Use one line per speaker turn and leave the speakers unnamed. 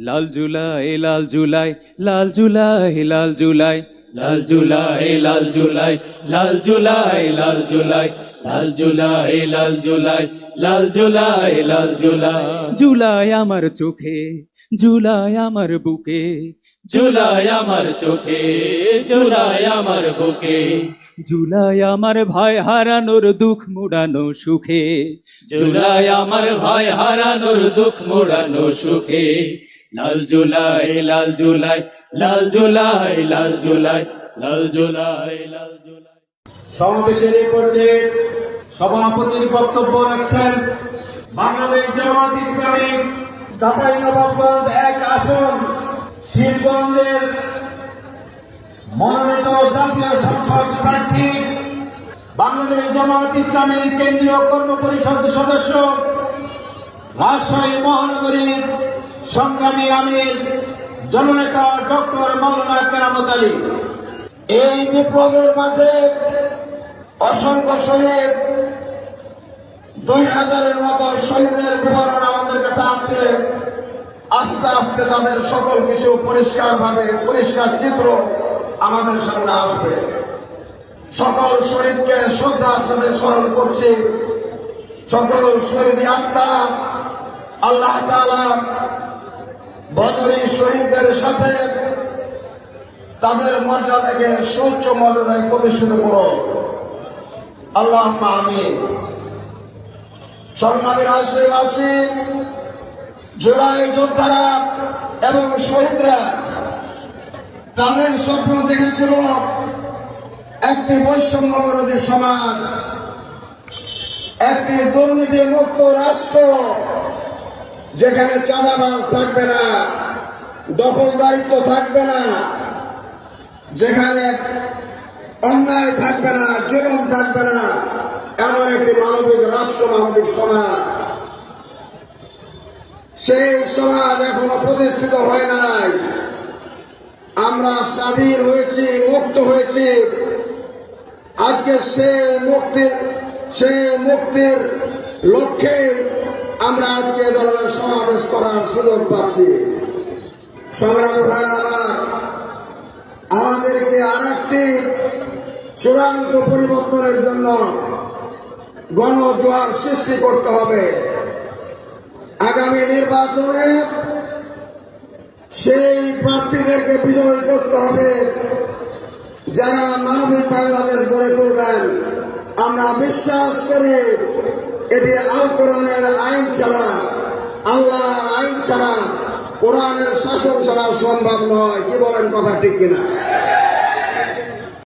লাল জুলাই লাল জুলাই লাল জুলাই লাল জুলাই লাল জুলাই লাল জুলাই লাল জুলাই লাল জুলাই লাল জুলাই লাল জুলাই লাল জুলাই লাল জুলাই জুলাই আমার চোখে জুলাই আমার বুকে জুলাই আমার চোখে জুলাই আমার বুকে জুলাই আমার ভাই হারানোর দুঃখ মোড়ানো সুখে জুলাই আমার ভাই হারানোর দুঃখ মোড়ানো সুখে লাল জুলাই লাল জুলাই লাল জুলাই লাল জুলাই লাল জুলাই লাল জুলাই।
সমাবেশের এই পর্যায়ে সভাপতির বক্তব্য রাখছেন বাংলাদেশ জামাত ইসলামী চাঁপাইনবাবগঞ্জ 1 আসন শিবগঞ্জের মনোনীত জাতীয় সংসদ প্রার্থী বাংলাদেশ জামাত ইসলামীর কেন্দ্রীয় কর্মপরিষদ সদস্য রাজশাহী মহানগরীর সংগ্রামী আমির জননেতা ডক্টর মাওলানা কেরামত আলী। এই বিপ্লবের মাঝে অসংখ্য শহীদ 2000-এর মতো শহীদের বিবরণ আমাদের কাছে আছে। আস্তে আস্তে তাদের সকল কিছু পরিষ্কার চিত্র আমাদের সামনে আসবে। সকল শহীদকে শ্রদ্ধার সাথে স্মরণ করছি। সকল শহীদ আত্মা আল্লাহ তাআলা বদরী শহীদদের সাথে তাদের মর্যাদাকে সুউচ্চ মর্যাদায় প্রতিষ্ঠিত করো আল্লাহ আমিন। সংগ্রামী রাষ্ট্রবাসী, জুলাই যোদ্ধারা এবং শহীদরা তাদের স্বপ্ন দেখেছিল একটি বৈষম্য বিরোধী সমাজ, একটি দুর্নীতি মুক্ত রাষ্ট্র যেখানে চাঁদাবাজ থাকবে না, দখলদারিত্ব থাকবে না, যেখানে অন্যায় থাকবে না, জুলুম থাকবে না, এমন একটি মানবিক রাষ্ট্র, মানবিক সমাজ। সেই সমাজ এখনো প্রতিষ্ঠিত হয় নাই। আমরা স্বাধীন হয়েছি, মুক্ত হয়েছি। আজকে সেই মুক্তির লক্ষ্যে আমরা আজকে এ ধরনের সমাবেশ করার সুযোগ পাচ্ছি। সংগ্রামী ভাইরা আমার, আমাদেরকে আর একটি চূড়ান্ত পরিবর্তনের জন্য গণজোয়ার সৃষ্টি করতে হবে। আগামী নির্বাচনে সেই প্রার্থীদেরকে বিজয়ী করতে হবে যারা মানবিক বাংলাদেশ গড়ে তুলবেন। আমরা বিশ্বাস করি এটি আল কোরআনের আইন ছাড়া, আল্লাহর আইন ছাড়া, কোরআনের শাসন ছাড়া সম্ভব নয়। কি বলেন, কথা ঠিক কিনা?